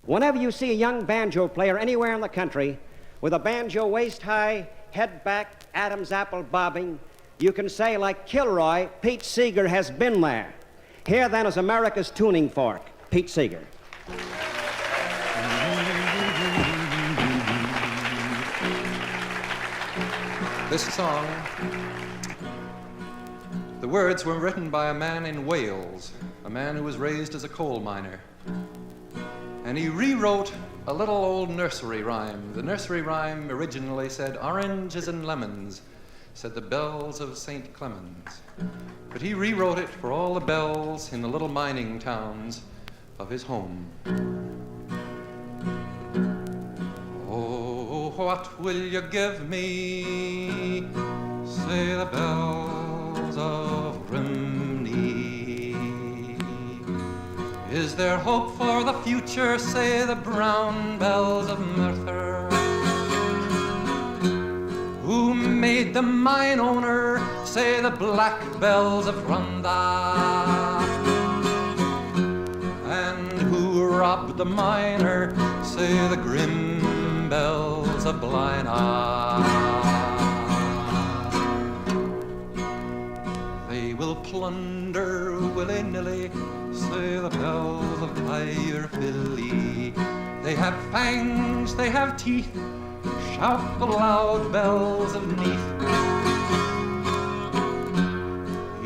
Whenever you see a young banjo player anywhere in the country with a banjo waist-high, head back, Adam's apple bobbing, you can say, like Kilroy, Pete Seeger has been there. Here, then, is America's tuning fork, Pete Seeger. This song, the words were written by a man in Wales, a man who was raised as a coal miner. And he rewrote a little old nursery rhyme. The nursery rhyme originally said, "Oranges and lemons," said the bells of St. Clemens. But he rewrote it for all the bells in the little mining towns of his home. Oh, what will you give me, say the bells of Grimney? Is there hope for the future, say the brown bells of Merthyr? Who made the mine owner, say the black bells of Rhondda? And who robbed the miner, say the grim bells of Blaina? They will plunder willy-nilly, say the bells of Caerphilly. They have fangs, they have teeth, shout the loud bells of Neath.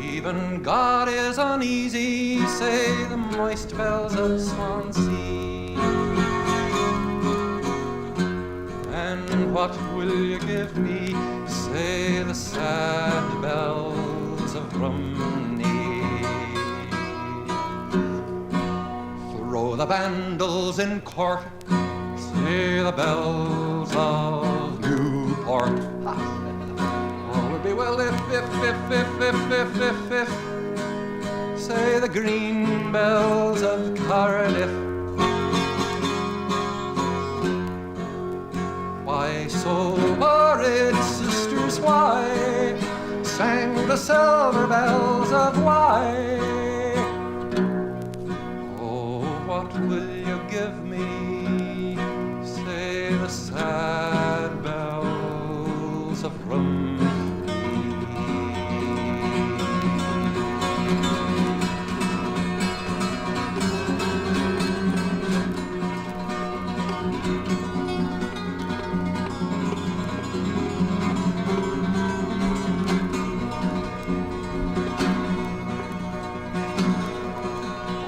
Even God is uneasy, say the moist bells of Swansea. And what will you give me, say the sad bells of Romney? Throw the vandals in court, say the bells of Newport. All would be well if, say the green bells of Cardiff. Why so worried, sisters, why sang the silver bells of Wye? Oh, what will you give me, say the sad bells of Rumney?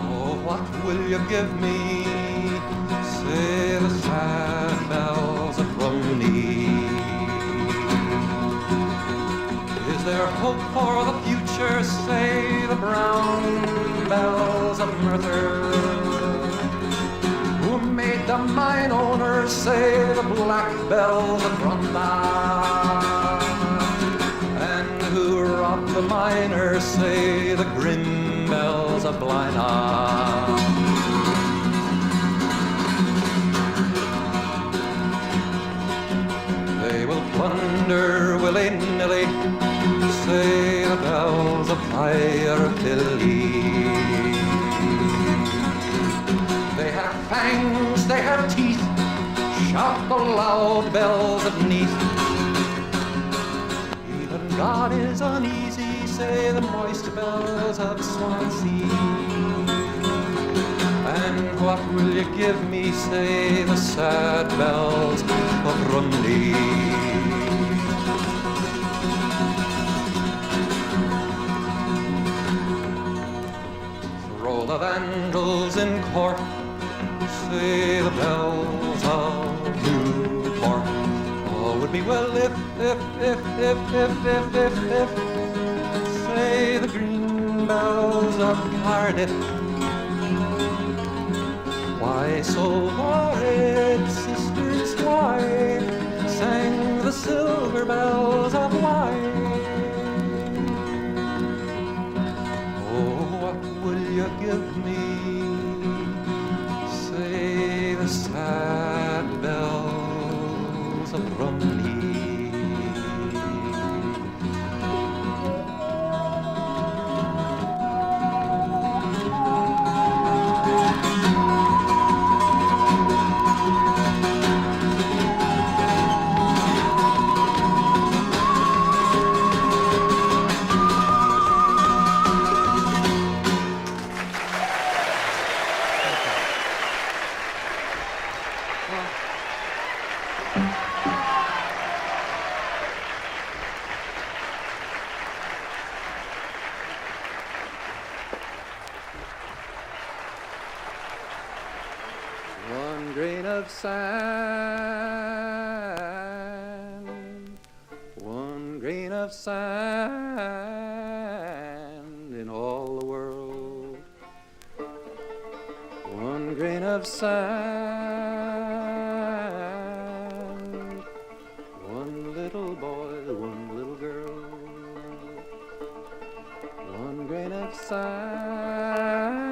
Oh, what will you give me, say the sad bells of Romney? Is there hope for the future, say the brown bells of Merthyr? Who made the mine owners, say the black bells of Rhondda? And who robbed the miners, say the grim bells of Blaina? They will plunder willy-nilly, say the bells of Caerphilly. They have fangs, they have teeth, shout the loud bells of Neath. Even God is uneasy, say the moist bells of Swansea. And what will you give me, say the sad bells of Rumney? Throw the vandals in court, say the bells of Newport. All would be well if, say the green bells of Cardiff. Why so worried, sisters, why sang the silver bells of Wye? Oh, what will you give me, say the sad bells of Rumney? of sand, one grain of sand in all the world, one grain of sand, one little boy, one little girl, one grain of sand,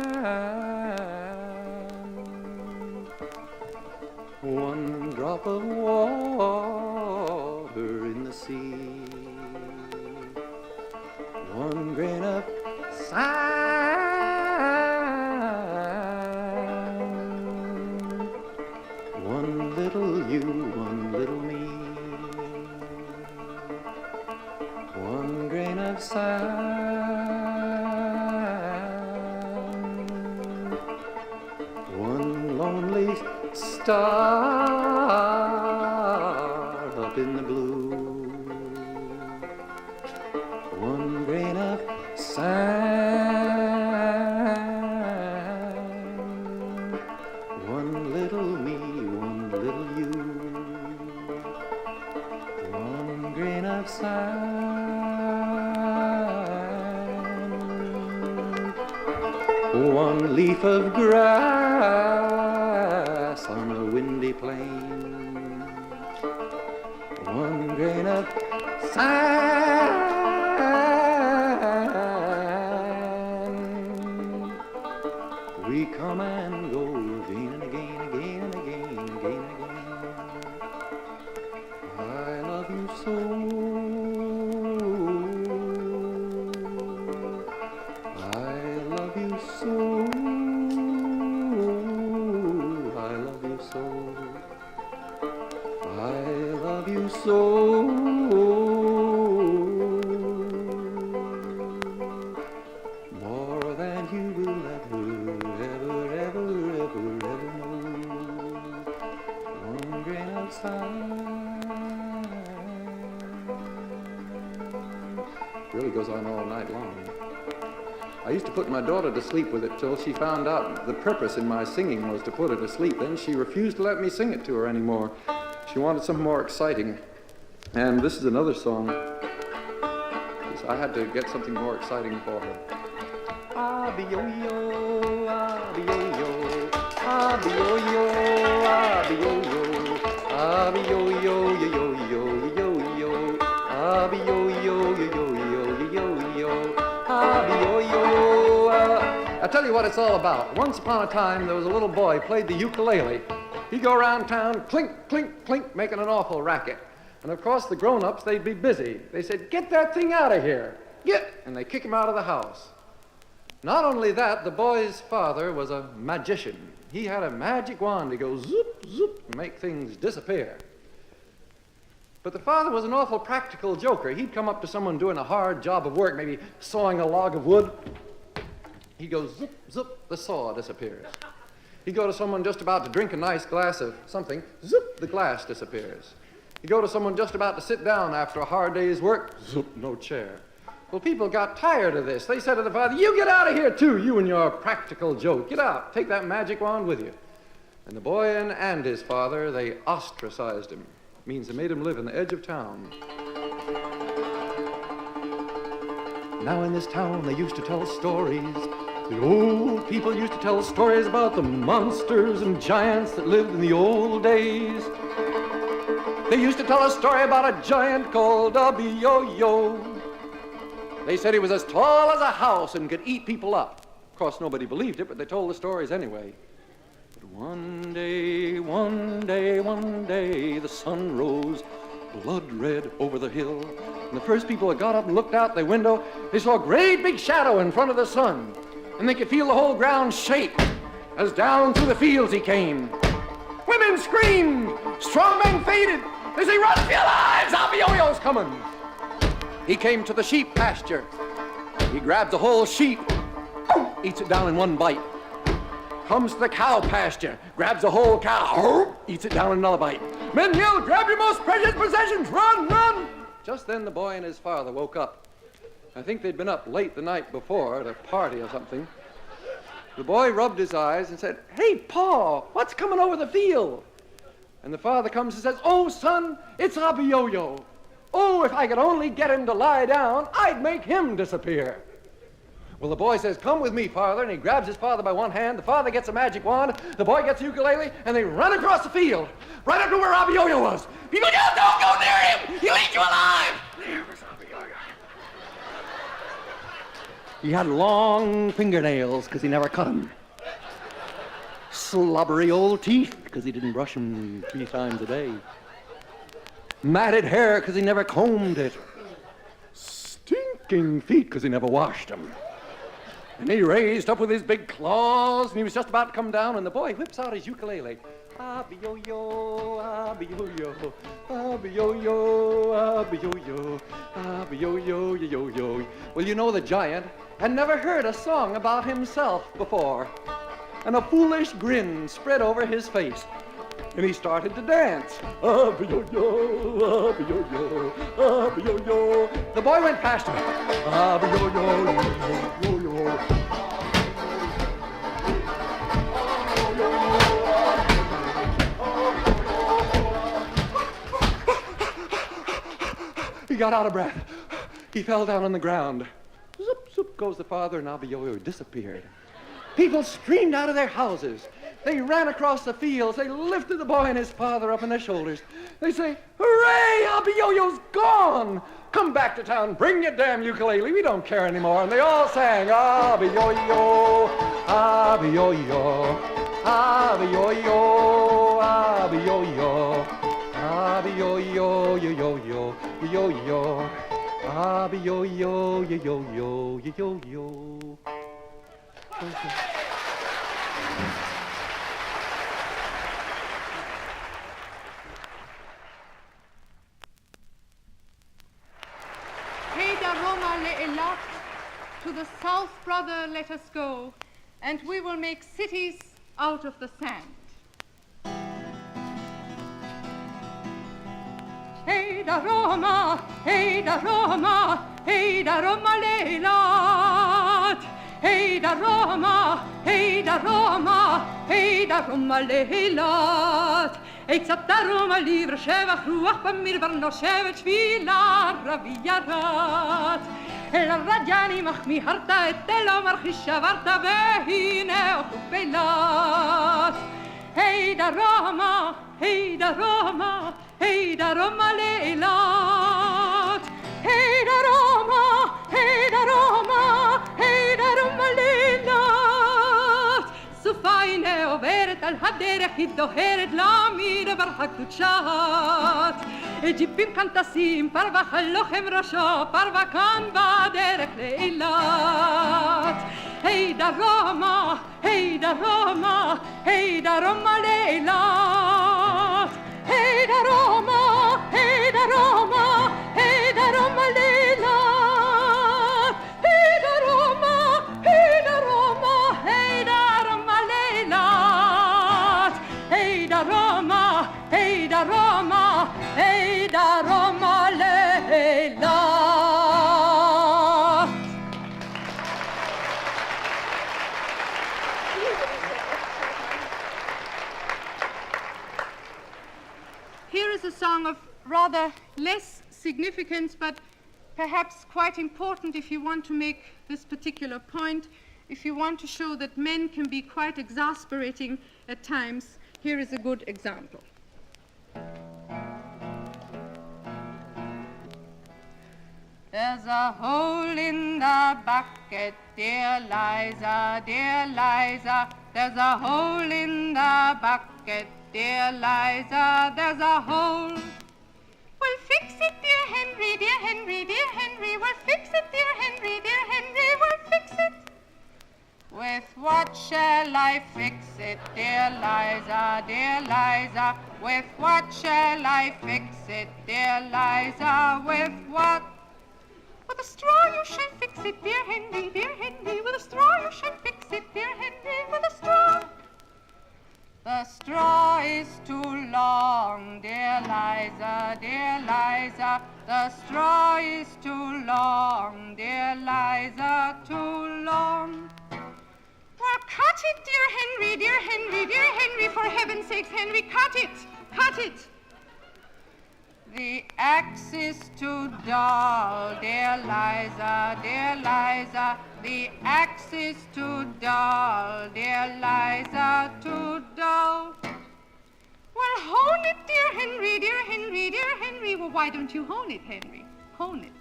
one drop of water in the sea, one grain of sand, one little you, one little me, one grain of sand, one lonely star up in the blue, one grain of sand, one little me, one little you, one grain of sand, one leaf of grass on a windy plain, one grain of sand, we come and go again and again, again and again, again and again. I love you so, I love you so, I love you so, I love you so, more than you will ever, ever, ever, ever, ever know. One grain of sand really goes on all night long. I used to put my daughter to sleep with it till she found out the purpose in my singing was to put her to sleep. Then she refused to let me sing it to her anymore. She wanted something more exciting. And this is another song. I had to get something more exciting for her. Abi-yo-yo, abi-yo-yo, abi-yo-yo, abi-yo-yo, abi-yo-yo, yo-yo-yo, yo-yo, abi-yo-yo, yo-yo-yo, abi-yo-yo. I'll tell you what it's all about. Once upon a time, there was a little boy played the ukulele. He'd go around town, clink, clink, clink, making an awful racket. And of course, the grown-ups, they'd be busy. They said, "Get that thing out of here, get!" And they kick him out of the house. Not only that, the boy's father was a magician. He had a magic wand to go zoop, zoop, and make things disappear. But the father was an awful practical joker. He'd come up to someone doing a hard job of work, maybe sawing a log of wood. He'd go zoop, zoop, the saw disappears. He'd go to someone just about to drink a nice glass of something, zoop, the glass disappears. You go to someone just about to sit down after a hard day's work, zoop, no chair. Well, people got tired of this. They said to the father, "You get out of here too, you and your practical joke. Get out, take that magic wand with you." And the boy and his father, they ostracized him. It means they made him live on the edge of town. Now in this town they used to tell stories. The old people used to tell stories about the monsters and giants that lived in the old days. They used to tell a story about a giant called Abi-yo-yo. They said he was as tall as a house and could eat people up. Of course, nobody believed it, but they told the stories anyway. But one day, the sun rose blood red over the hill. And the first people that got up and looked out the window, they saw a great big shadow in front of the sun. And they could feel the whole ground shake as down through the fields he came. Women screamed, strong men fainted. They say, "Run for your lives, Abi-yo-yo's coming." He came to the sheep pasture. He grabs a whole sheep, eats it down in one bite. Comes to the cow pasture, grabs a whole cow, eats it down in another bite. Men yell, "Grab your most precious possessions, run, run!" Just then the boy and his father woke up. I think they'd been up late the night before at a party or something. The boy rubbed his eyes and said, "Hey, Pa, what's coming over the field?" And the father comes and says, "Oh, son, it's Abba Yo-Yo. Oh, if I could only get him to lie down, I'd make him disappear." Well, the boy says, "Come with me, father," and he grabs his father by one hand. The father gets a magic wand, the boy gets a ukulele, and they run across the field, right up to where Abba Yo-Yo was. People yell, "Don't go near him! He'll eat you alive!" There was Abba Yo-Yo. He had long fingernails, because he never cut them. Slobbery old teeth, because he didn't brush them 3 times a day. Matted hair, because he never combed it. Stinking feet, because he never washed them. And he raised up with his big claws, and he was just about to come down, and the boy whips out his ukulele. Abba Yo-Yo, Abba Yo-Yo, Abba Yo-Yo, Abba Yo-Yo, Abba Yo-Yo, Yo-Yo. Well, you know, the giant had never heard a song about himself before, and a foolish grin spread over his face. And he started to dance. Abba Yo-Yo, Abba Yo-Yo, Abba Yo-Yo. The boy went past him. Abba Yo-Yo, Yo-Yo. He got out of breath. He fell down on the ground. Zoop, zoop goes the father, and Abba Yo-Yo disappeared. People streamed out of their houses. They ran across the fields. They lifted the boy and his father up on their shoulders. They say, "Hooray, Abba Yo-Yo's gone! Come back to town, bring your damn ukulele, we don't care anymore." And they all sang, "Abba Yo-Yo, Abba Yo-Yo, Abba Yo-Yo, Abba Yo-Yo, Abba Yo-Yo, Yo-Yo, Yo-Yo, Abba Yo-Yo, Yo-Yo, Yo-Yo." To the south, brother, let us go, and we will make cities out of the sand. Hey da Roma, hey da Roma, hey da Roma leilat. Hey da Roma, hey da Roma, hey da Roma leilat. Ik zat daarom al liever shevach ruach b'mir varno shevet shvila raviyarat. El radiani mach mi harta et elo marchisha varta vehine okupelat. Hey da Roma, hey da Roma, hey da Roma leilat. Hey da Roma, hey da Roma, hey da Roma leilat. Sufaine overet al haderech iddoheret lamir barhakuchat. Egyptim kantasim parva chalochem rasho parva kan baderech leilat. Hey da Roma, hey da Roma, hey da Roma leilat. Hey da Roma, hey da Roma, hey da Roma leilat. Hey da Roma, hey da Roma, hey da Roma leilat. Hey da Roma, hey da Roma, hey da Roma leilat. Here is a song of rather less significance, but perhaps quite important if you want to make this particular point, if you want to show that men can be quite exasperating at times. Here is a good example. There's a hole in the bucket, dear Liza, dear Liza. There's a hole in the bucket, dear Liza, there's a hole. We'll fix it, dear Henry, dear Henry, dear Henry. We'll fix it, dear Henry, dear Henry, we'll fix it. With what shall I fix it, dear Liza, dear Liza? With what shall I fix it, dear Liza? With what? With a straw you shall fix it, dear Henry, dear Henry. With a straw you shall fix it, dear Henry, with a straw. The straw is too long, dear Liza, dear Liza. The straw is too long, dear Liza, too long. Well, cut it, dear Henry, dear Henry, dear Henry. For heaven's sakes, Henry, cut it. Cut cut it. The axe is too dull, dear Liza, dear Liza. The axe is too dull, dear Liza, too dull. Well, hone it, dear Henry, dear Henry, dear Henry. Well, why don't you hone it, Henry? Hone it.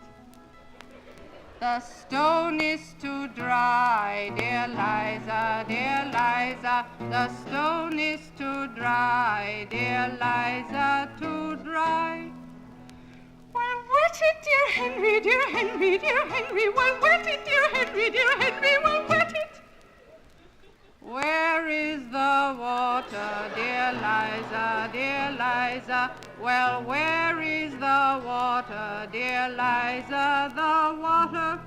The stone is too dry, dear Liza, dear Liza. The stone is too dry, dear Liza, too dry. Well, wet it, dear Henry, dear Henry, dear Henry. Well, wet it, dear Henry, dear Henry. Well, wet it. Where is the water, dear Liza, dear Liza? Well, where is the water, dear Liza, the water?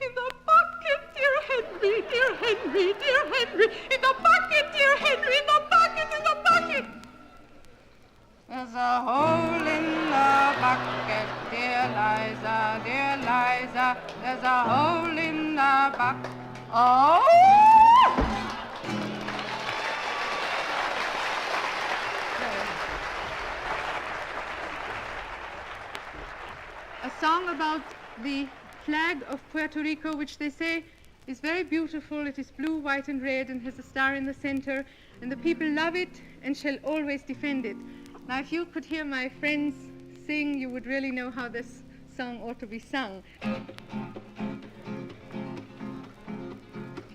In the bucket, dear Henry, dear Henry, dear Henry. In the bucket, dear Henry, in the bucket, in the bucket. There's a hole in the bucket, dear Liza, dear Liza. There's a hole in the bucket. Oh! A song about the flag of Puerto Rico, which they say is very beautiful. It is blue, white, and red, and has a star in the center, and the people love it and shall always defend it. Now, if you could hear my friends sing, you would really know how this song ought to be sung.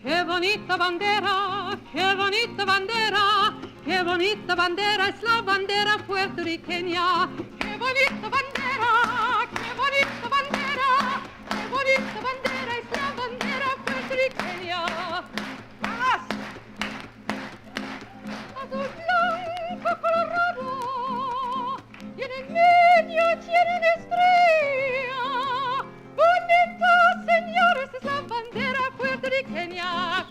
Qué bonita bandera, qué bonita bandera, qué bonita bandera es la bandera puertorriqueña. Qué bonita bandera, qué bonita bandera, qué bonita bandera es la bandera puertorriqueña. ¡Vamos! Azul blanco colorado, y en el medio tiene una estrella. Bonita, señores, es la bandera puertorriqueña.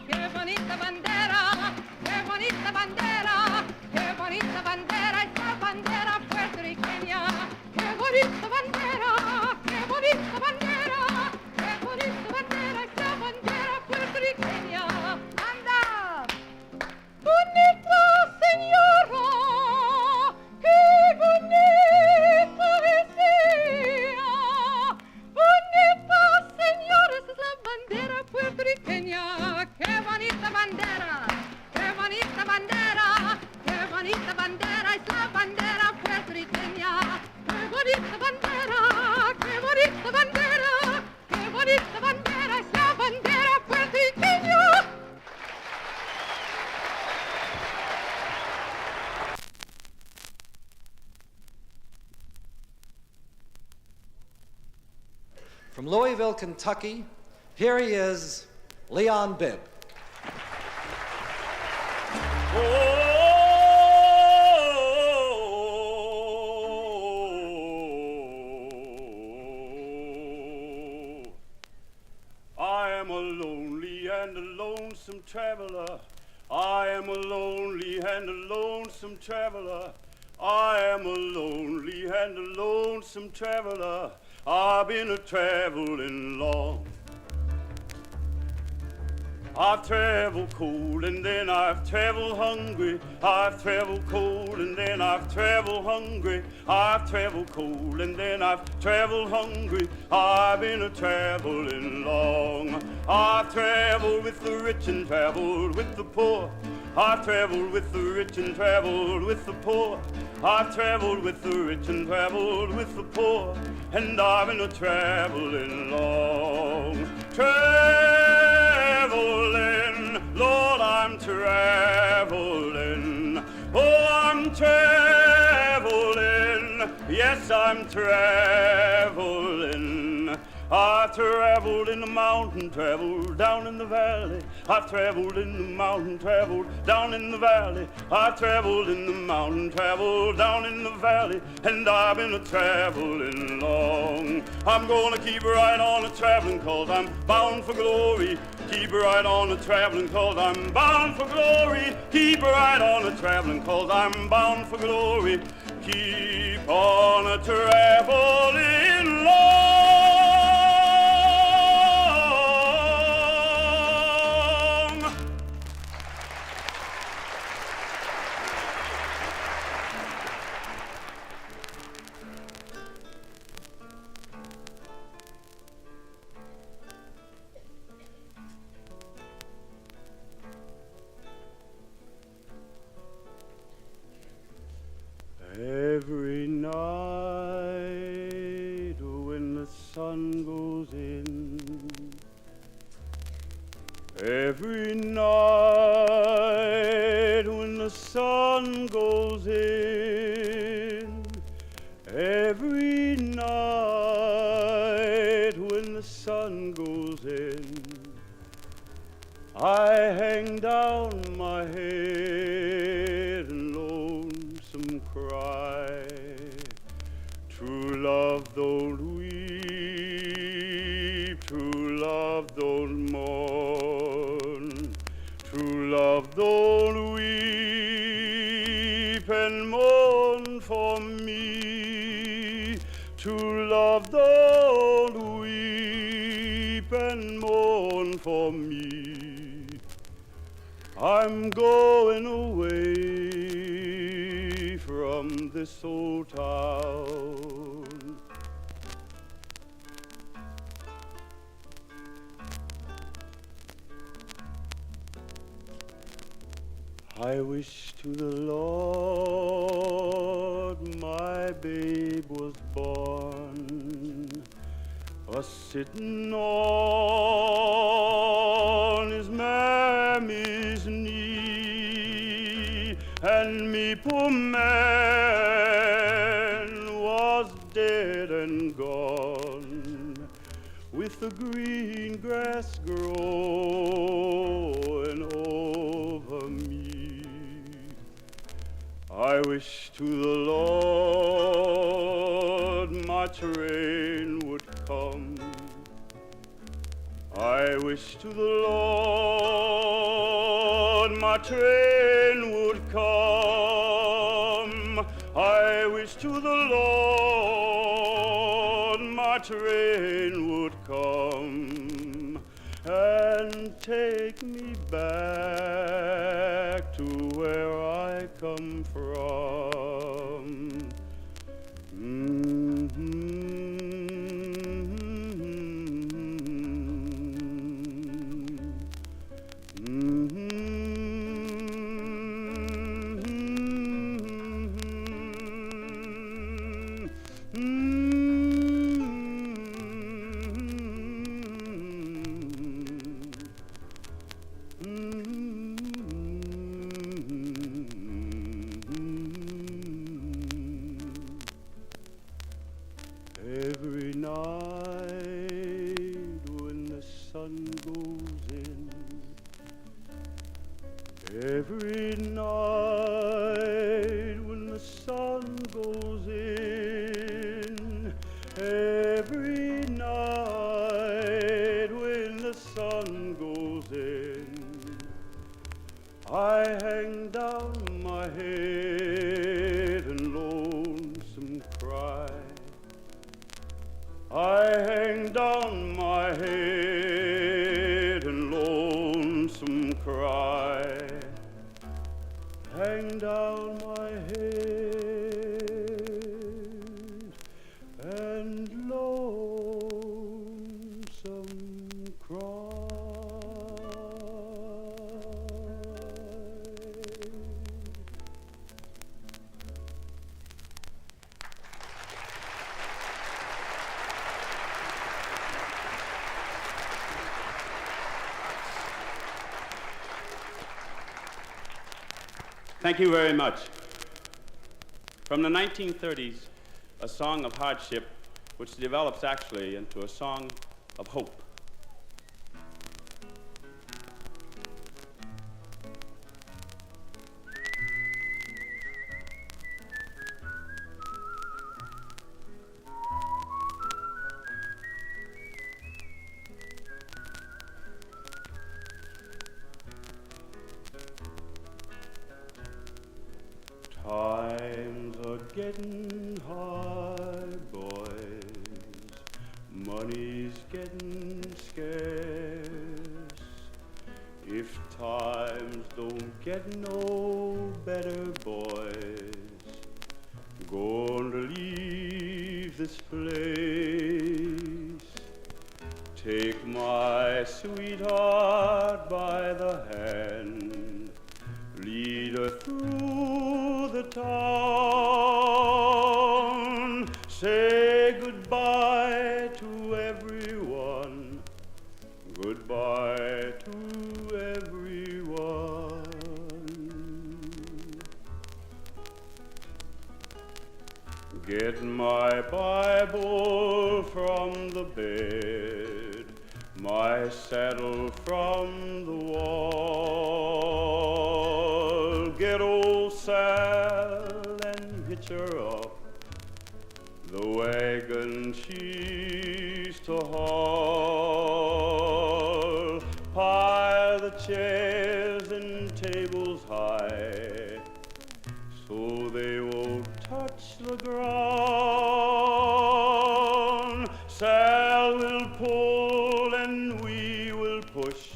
Qué bonita bandera, qué bonita bandera, qué bonita bandera es la bandera puertorriqueña. Qué bonita bandera, qué bonita bandera, qué bonita bandera es la bandera puertorriqueña. ¡Anda! Bonita señora, qué bonita es ella. Bonita señores es la bandera puertorriqueña. Qué bonita bandera, qué bonita bandera, qué bonita bandera es la bandera puertorriqueña. Qué bonita bandera, qué bonita bandera, qué bonita bandera es la bandera puertorriqueña. From Louisville, Kentucky, here he is, Leon Bibb. I am a lonely and a lonesome traveler. I am a lonely and a lonesome traveler. I am a lonely and a lonesome traveler. I've been a-traveling long. I've traveled cold and then I've traveled hungry. I've traveled cold and then I've traveled hungry. I've traveled cold and then I've traveled hungry. I've been a-traveling long. I've traveled with the rich and traveled with the poor. I've traveled with the rich and traveled with the poor. I've traveled with the rich and traveled with the poor. And I've been a-traveling long. Traveling, Lord, I'm traveling. Oh, I'm traveling. Yes, I'm traveling. I've traveled in the mountain, traveled down in the valley. I've traveled in the mountain, traveled down in the valley. I've traveled in the mountain, traveled down in the valley. And I've been a-traveling long. I'm gonna keep right on a-traveling 'cause I'm bound for glory. Keep right on a-traveling 'cause I'm bound for glory. Keep right on a-traveling 'cause I'm bound for glory. Keep on a-traveling long. Every night when the sun goes in, every night when the sun goes in, I hang down my head and lonesome cry. True love don't weep, true love don't mourn, true love don't weep and mourn for me. True love don't weep and mourn for me. I'm going away from this old town. I wish to the Lord my babe was born, a-sittin' on his mammy's knee, and me poor man was dead and gone, with the green grass growing over me. I wish to the Lord my train would come. I wish to the Lord my train would come. I wish to the Lord my train would come and take me back to where I come from. Every night when the sun goes in, every night when the sun goes in, every night when the sun goes in, I hang down my head and lonesome cry. I hang down my head and lonesome cry. Hang down my head and lonesome cry. Thank you very much. From the 1930s, a song of hardship, which develops actually into a song of hope. Times are getting hard, boys. Money's getting scarce. If times don't get no better, boys, gonna leave this place. Take my sweetheart by the hand, lead her through the town, say goodbye to everyone, goodbye to Get my Bible from the bed, my saddle from the wall. Get old Sal and hitch her up, the wagon she's to haul. Pile the chairs and tables high, so they won't touch the ground. Sal will pull and we will push.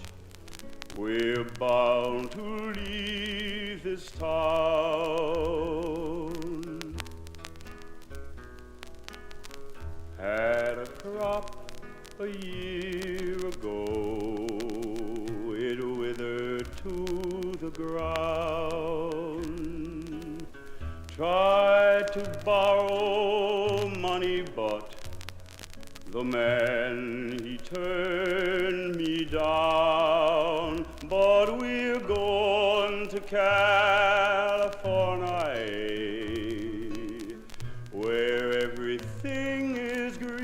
We're bound to leave this town. Had a crop a year ago, it withered to the ground. Tried to borrow money, but the man, he turned me down. But we're going to California, where everything is green.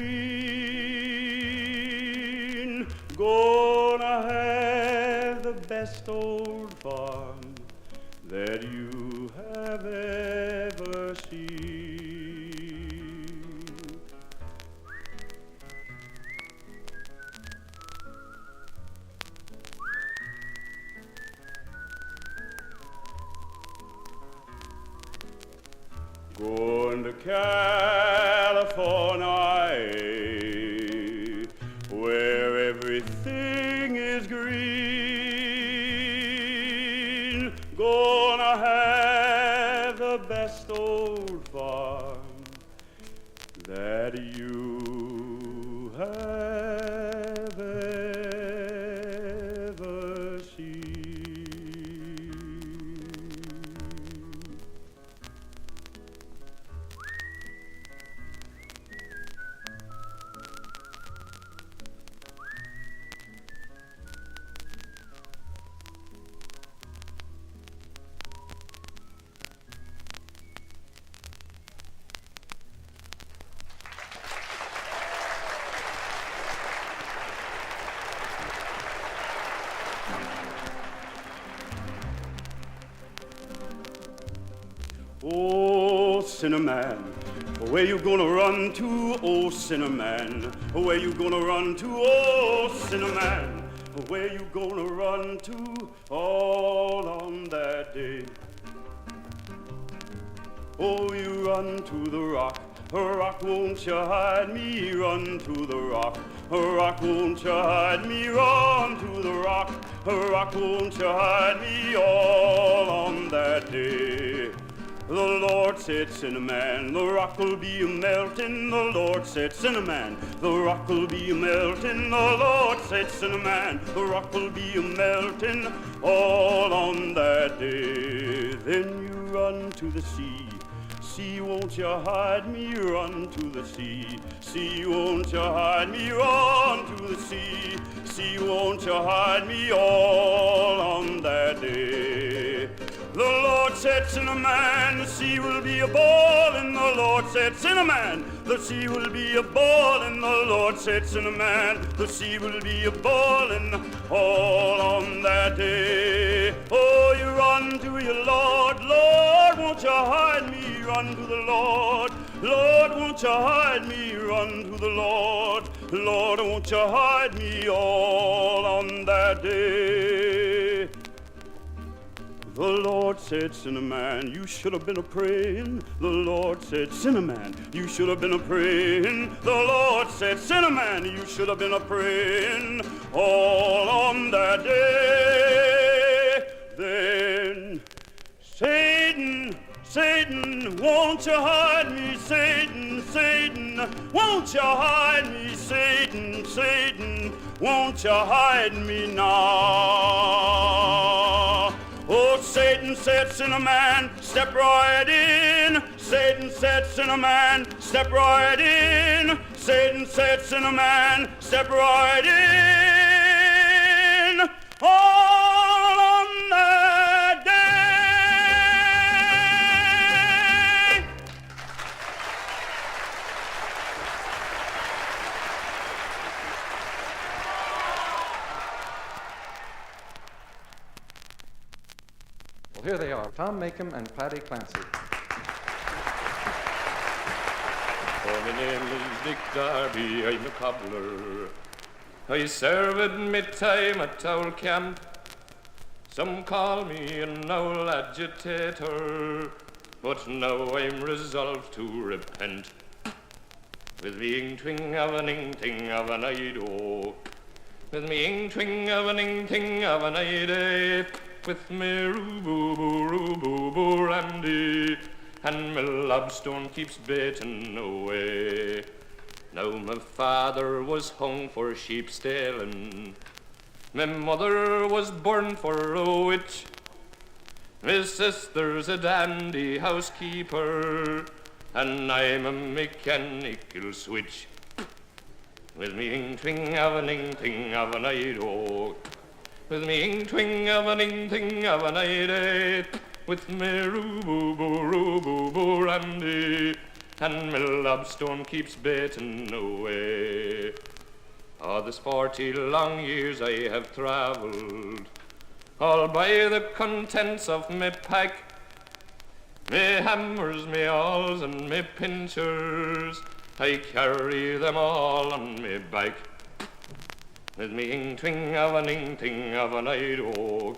Gonna have the best old farm that you have ever seen. Going to California, where everything is green. Gonna have the best old farm that you have ever seen. Oh, sinner man, where you gonna run to? Oh, sinner man, where you gonna run to? Oh, sinner man, where you gonna run to all on that day? Oh, you run to the rock, rock, won't you hide me? Run to the rock, won't you hide me? Run to the rock, won't you hide me? All on that day. The Lord said, sinner man, the rock will be a-melting. The Lord said, sinner man, the rock will be a-melting. The Lord said, sinner man, the rock will be a-melting all on that day. Then you run to the sea. Sea, won't you hide me? Run to the sea. Sea, won't you hide me? Run to the sea. Sea, won't you hide me? All on that day. The Lord said, sinner man, the sea will be a ballin'. The Lord said, sinner man, the sea will be a ballin'. The Lord said, sinner man, the sea will be a ballin' all on that day. Oh, you run to your Lord, Lord, won't you hide me? Run to the Lord, Lord, won't you hide me? Run to the Lord, Lord, won't you hide me? All on that day. The Lord said, sinner man, you should have been a-praying. The Lord said, sinner man, you should have been a-praying. The Lord said, sinner man, you should have been a-praying all on that day. Then Satan, Satan, won't you hide me? Satan, Satan, won't you hide me? Satan, Satan, won't you hide me now? Oh, Satan said, sinner man, step right in. Satan said, sinner man, step right in. Satan said, sinner man, step right in. All on that day. Here they are, Tom Makem and Paddy Clancy. Oh, my name is Dick Darby, I'm a cobbler. I served me time at our camp. Some call me an owl agitator, but now I'm resolved to repent. With me ing-twing of an ing-ting of an ido, with me ing-twing of an ing-ting of an ide, with me roo-boo-boo randy, and my lobstone keeps baiting away. Now my father was hung for sheep stealing, my mother was born for a witch, my sister's a dandy housekeeper, and I'm a mechanical switch. With me ing-twing of an ing-ting of an ido, with me ing-twing of an ing-ting of an ide, with me roo-boo-boo randy, and my lobstone keeps baiting away. Oh, this 40 long years I have travelled, all by the contents of me pack, me hammers, me awls, and me pinchers, I carry them all on me back. With me ing-twing of an ing-ting of an ido,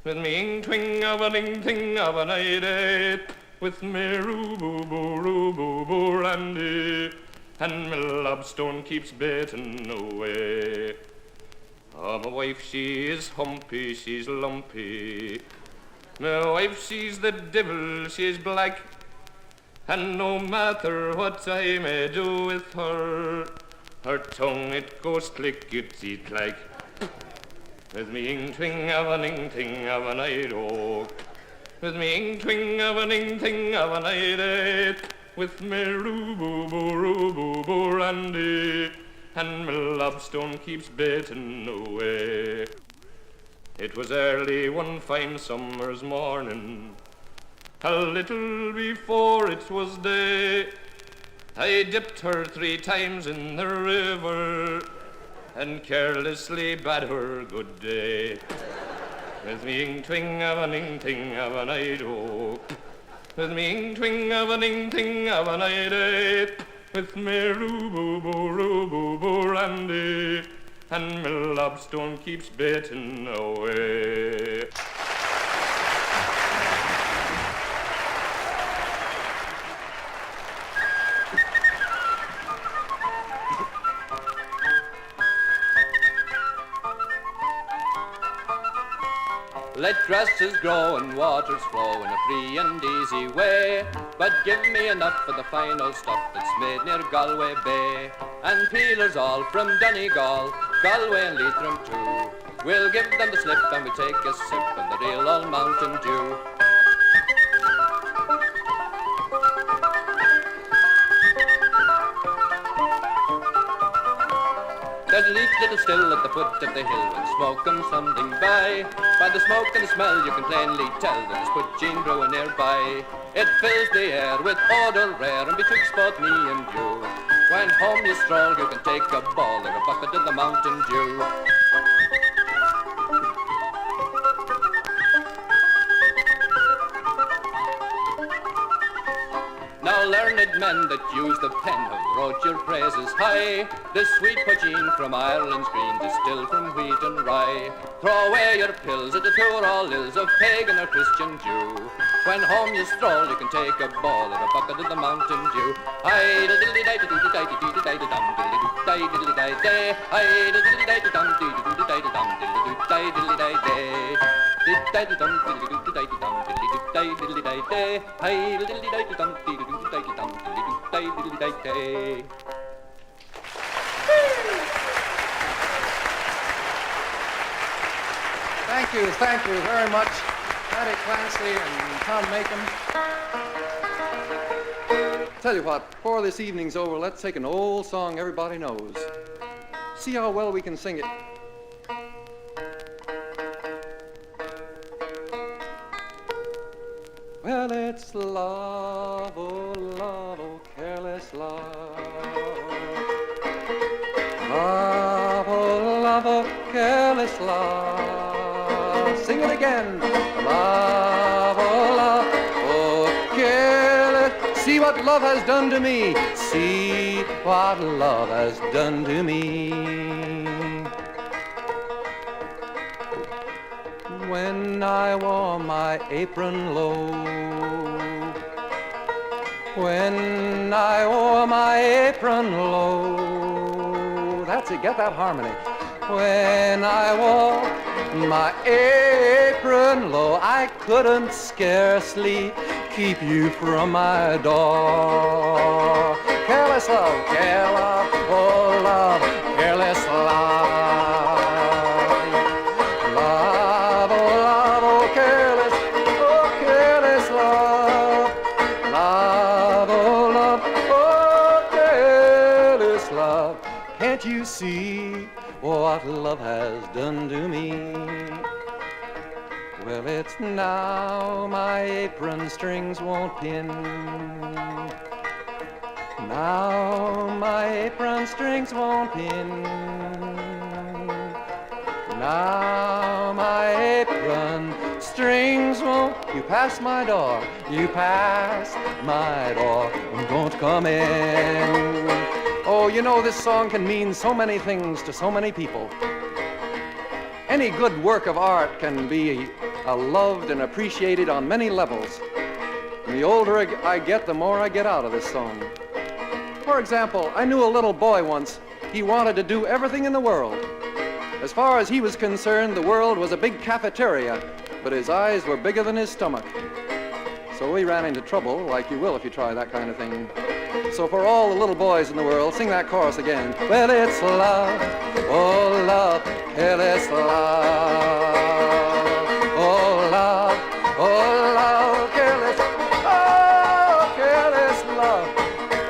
with me ing-twing of an ing-ting of an ide, with me roo-boo-boo randy, and my lobstone keeps baiting away. Oh, my wife, she is humpy, she's lumpy. My wife, she's the devil, she's black, and no matter what I may do with her, her tongue it goes clickety-clack. With me ing-twing of an ing-ting of an ido, with me ing-twing of an ing-ting of an ide, with me roo-boo-boo randy, and my lobstone keeps baiting away. It was early one fine summer's morning, a little before it was day, I dipped her 3 times in the river, and carelessly bade her good day. With me ing-twing of an ing-ting of an ido, with me ing-twing of an ing-ting of an ide, with me roo-boo-boo randy, and my lobstone keeps baiting away. Let grasses grow and waters flow in a free and easy way, but give me enough of the fine old stuff that's made near Galway Bay. And peelers all from Donegal, Galway and Leitrim too, we'll give them the slip and we take a sip of the real old Mountain Dew. There's a neat little still at the foot of the hill and smoke comes something by. By the smoke and the smell you can plainly tell that there's putgeen brewing nearby. It fills the air with odour rare and betwixt both me and you, when home you stroll you can take a ball or a bucket of the Mountain Dew. Now learned men that use the pen have wrote your praises high. This sweet pudgeen from Ireland's green, distilled from wheat and rye. Throw away your pills, it will cure all ills of pagan or Christian Jew. When home you stroll, you can take a ball or a bucket of the Mountain Dew. Aye, diddly-day-diddly-day-diddly-day-dum, diddly-day-diddly-day-day. Aye, diddly-day-dum, diddly-day-dum, diddly-day-diddly-day-day. Diddly-day-dum, diddly-day-dum, diddly-day-diddly-day-day. Aye, diddly-day-dum, diddly-day-dum, diddly-day-diddly-day-day. Thank you very much, Paddy Clancy and Tom Makem. Tell you what, before this evening's over, let's take an old song everybody knows. See how well we can sing it. Well, it's love, oh, careless love. Love, oh, careless love. Sing it again. Love, what love has done to me. See what love has done to me. When I wore my apron low, when I wore my apron low, that's it, get that harmony. When I wore my apron low, I couldn't scarcely keep you from my door. Careless love, careless, oh love, careless love. Love, oh careless love. Love, oh careless love. Can't you see what love has done to me? Well, it's now my apron strings won't pin. Now my apron strings won't pin. Now my apron strings won't. You pass my door, you pass my door, don't come in. Oh, you know, this song can mean so many things to so many people. Any good work of art can be loved and appreciated on many levels. And the older I get, the more I get out of this song. For example, I knew a little boy once. He wanted to do everything in the world. As far as he was concerned, the world was a big cafeteria, but his eyes were bigger than his stomach. So he ran into trouble, like you will if you try that kind of thing. So for all the little boys in the world, sing that chorus again. Well, it's love, oh love, careless love. Oh love, careless, oh careless love.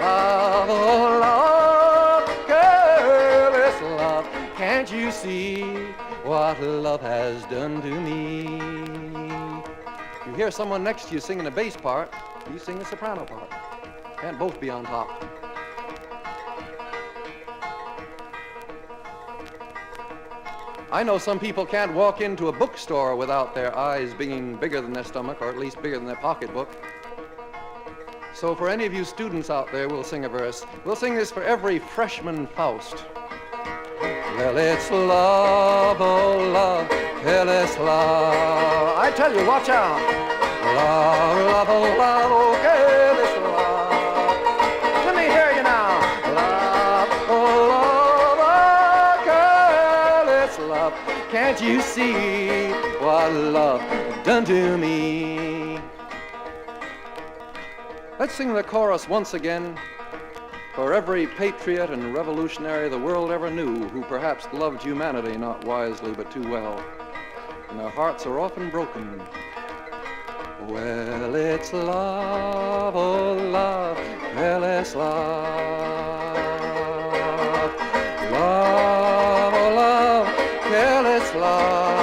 Love, oh love, careless love. Can't you see what love has done to me? You hear someone next to you singing a bass part, you sing the soprano part. Can't both be on top. I know some people can't walk into a bookstore without their eyes being bigger than their stomach, or at least bigger than their pocketbook. So for any of you students out there, we'll sing a verse. We'll sing this for every freshman Faust. Well, it's love, oh love, careless love. I tell you, watch out. Love, love, oh careless love. Let me hear you now. Love, oh careless love. Can't you see what love done to me? Let's sing the chorus once again for every patriot and revolutionary the world ever knew who perhaps loved humanity not wisely but too well, and their hearts are often broken. Well, it's love, oh love, careless love. Love, oh love, careless love.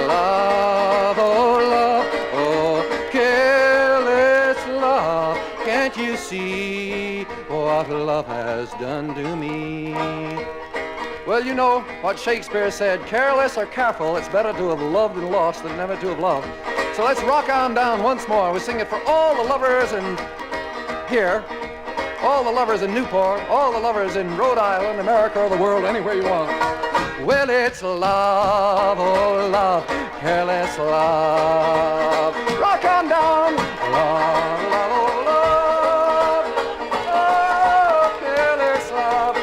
Love, oh love, oh careless love. Can't you see what love has done to me? Well, you know what Shakespeare said, careless or careful, it's better to have loved and lost than never to have loved. So let's rock on down once more. We sing it for all the lovers in here, all the lovers in Newport, all the lovers in Rhode Island, America, or the world, anywhere you want. Well, it's love, oh love, careless love. Rock on down. Love, love, oh love, oh careless love.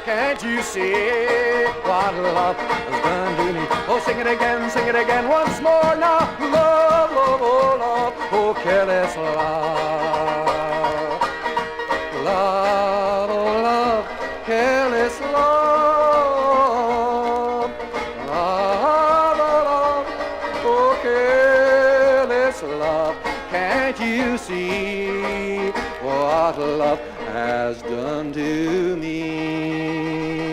Can't you see what love has done to me? Oh, sing it again once more now. Love, love, oh love, oh careless love. Love, oh love, careless love. Love, oh careless love. Can't you see what love has done to me?